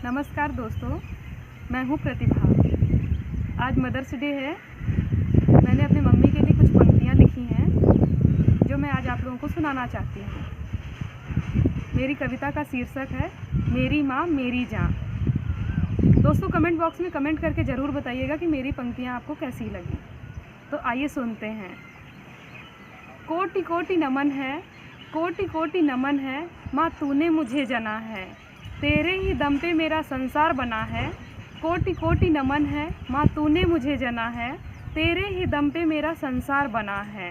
नमस्कार दोस्तों, मैं हूँ प्रतिभा। आज मदर्स डे है। मैंने अपनी मम्मी के लिए कुछ पंक्तियाँ लिखी हैं जो मैं आज आप लोगों को सुनाना चाहती हूँ। मेरी कविता का शीर्षक है मेरी माँ मेरी जान। दोस्तों, कमेंट बॉक्स में कमेंट करके ज़रूर बताइएगा कि मेरी पंक्तियाँ आपको कैसी लगी। तो आइए सुनते हैं। कोटि कोटि नमन है, कोटि कोटि नमन है, माँ तूने मुझे जना है, तेरे ही दम पे मेरा संसार बना है। कोटि कोटि नमन है, माँ तूने मुझे जना है, तेरे ही दम पे मेरा संसार बना है।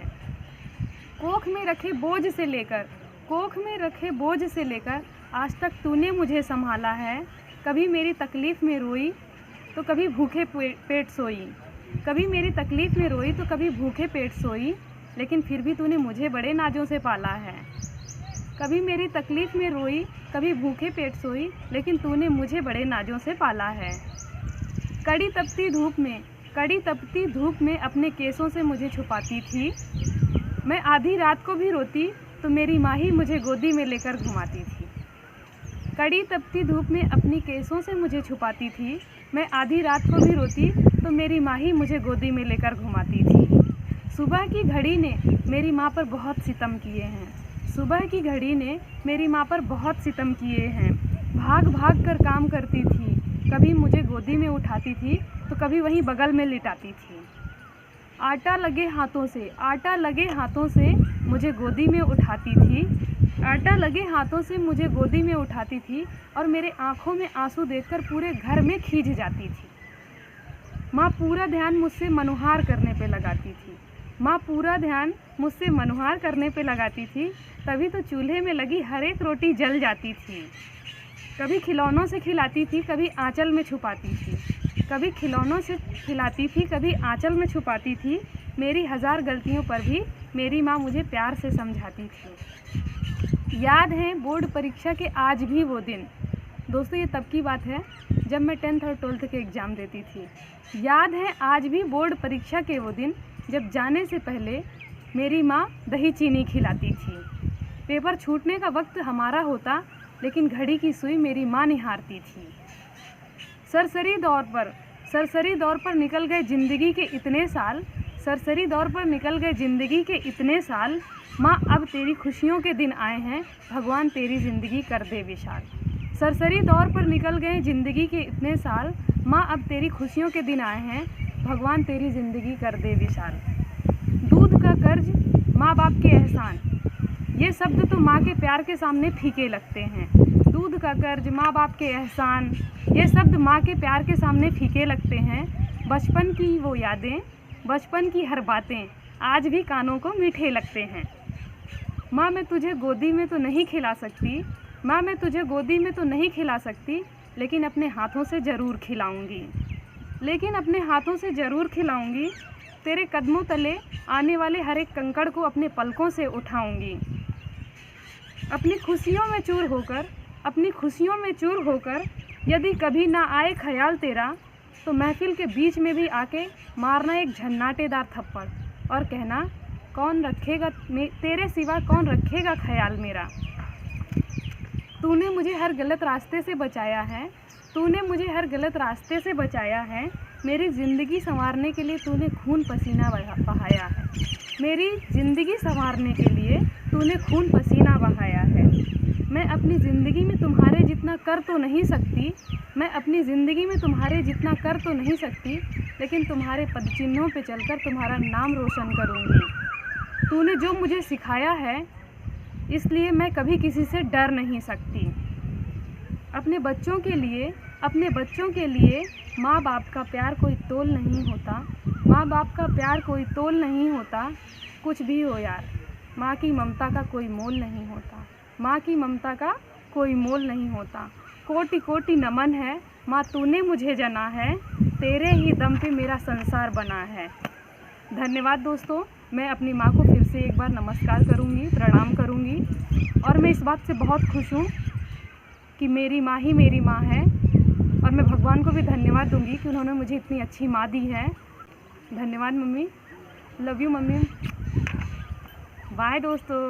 कोख में रखे बोझ से लेकर, कोख में रखे बोझ से लेकर आज तक तूने मुझे संभाला है। कभी मेरी तकलीफ़ में रोई तो कभी भूखे पेट सोई, कभी मेरी तकलीफ़ में रोई तो कभी भूखे पेट सोई, लेकिन फिर भी तूने मुझे बड़े नाजों से पाला है। कभी मेरी तकलीफ़ में रोई, कभी भूखे पेट सोई, लेकिन तूने मुझे बड़े नाजों से पाला है। कड़ी तपती धूप में, कड़ी तपती धूप में अपने केसों से मुझे छुपाती थी। मैं आधी रात को भी रोती तो मेरी माँ ही मुझे गोदी में लेकर घुमाती थी। कड़ी तपती धूप में अपनी केसों से मुझे छुपाती थी। मैं आधी रात को भी रोती तो मेरी माँ ही मुझे गोदी में लेकर घुमाती थी। सुबह की घड़ी ने मेरी माँ पर बहुत सितम किए हैं, सुबह की घड़ी ने मेरी माँ पर बहुत सितम किए हैं। भाग भाग कर काम करती थी, कभी मुझे गोदी में उठाती थी तो कभी वहीं बगल में लिटाती थी। आटा लगे हाथों से, आटा लगे हाथों से मुझे गोदी में उठाती थी, आटा लगे हाथों से मुझे गोदी में उठाती थी और मेरे आँखों में आंसू देखकर पूरे घर में खींच जाती थी। माँ पूरा ध्यान मुझसे मनुहार करने पे लगाती थी, माँ पूरा ध्यान मुझसे मनुहार करने पे लगाती थी, तभी तो चूल्हे में लगी हर एक रोटी जल जाती थी। कभी खिलौनों से खिलाती थी, कभी आंचल में छुपाती थी, कभी खिलौनों से खिलाती थी, कभी आंचल में छुपाती थी। मेरी हज़ार गलतियों पर भी मेरी माँ मुझे प्यार से समझाती थी। याद है बोर्ड परीक्षा के आज भी वो दिन। दोस्तों, ये तब की बात है जब मैं 10th और 12th के एग्ज़ाम देती थी। याद है आज भी बोर्ड परीक्षा के वो दिन जब जाने से पहले मेरी माँ दही चीनी खिलाती थी। पेपर छूटने का वक्त हमारा होता, लेकिन घड़ी की सुई मेरी माँ निहारती थी। सरसरी दौर पर निकल गए ज़िंदगी के इतने साल, सरसरी दौर पर निकल गए ज़िंदगी के इतने साल। माँ अब तेरी खुशियों के दिन आए हैं, भगवान तेरी ज़िंदगी कर दे विशाल। सरसरी दौर पर निकल गए ज़िंदगी के इतने साल, माँ अब तेरी खुशियों के दिन आए हैं, भगवान तेरी ज़िंदगी कर दे विशाल। दूध का कर्ज, माँ बाप के एहसान, ये शब्द तो माँ के प्यार के सामने फीके लगते हैं। दूध का कर्ज, माँ बाप के एहसान, ये शब्द माँ के प्यार के सामने फीके लगते हैं। बचपन की वो यादें, बचपन की हर बातें आज भी कानों को मीठे लगते हैं। माँ मैं तुझे गोदी में तो नहीं खिला सकती, माँ मैं तुझे गोदी में तो नहीं खिला सकती, लेकिन अपने हाथों से ज़रूर खिलाऊंगी, लेकिन अपने हाथों से ज़रूर खिलाऊंगी। तेरे कदमों तले आने वाले हर एक कंकड़ को अपने पलकों से उठाऊंगी। अपनी खुशियों में चूर होकर, अपनी खुशियों में चूर होकर यदि कभी ना आए ख्याल तेरा, तो महफिल के बीच में भी आके मारना एक झन्नाटेदार थप्पड़ और कहना कौन रखेगा तेरे सिवा कौन रखेगा ख्याल मेरा। तूने मुझे हर गलत रास्ते से बचाया है, तूने मुझे हर गलत रास्ते से बचाया है। मेरी ज़िंदगी संवारने के लिए तूने खून पसीना बहाया है, मेरी ज़िंदगी संवारने के लिए तूने खून पसीना बहाया है। मैं अपनी ज़िंदगी में तुम्हारे जितना कर तो नहीं सकती, मैं अपनी ज़िंदगी में तुम्हारे जितना कर तो नहीं सकती, लेकिन तुम्हारे पदचिन्हों पे चलकर तुम्हारा नाम रोशन करूँगी। तूने जो मुझे सिखाया है, इसलिए मैं कभी किसी से डर नहीं सकती। अपने बच्चों के लिए माँ बाप का प्यार कोई तोल नहीं होता, माँ बाप का प्यार कोई तोल नहीं होता। कुछ भी हो यार, माँ की ममता का कोई मोल नहीं होता, माँ की ममता का कोई मोल नहीं होता। कोटि कोटि नमन है, माँ तूने मुझे जना है, तेरे ही दम पे मेरा संसार बना है। धन्यवाद दोस्तों। मैं अपनी माँ को फिर से एक बार नमस्कार करूँगी, प्रणाम करूँगी, और मैं इस बात से बहुत खुश हूँ कि मेरी माँ ही मेरी माँ है, और मैं भगवान को भी धन्यवाद दूंगी कि उन्होंने मुझे इतनी अच्छी माँ दी है। धन्यवाद mummy, love you mummy, bye दोस्तों।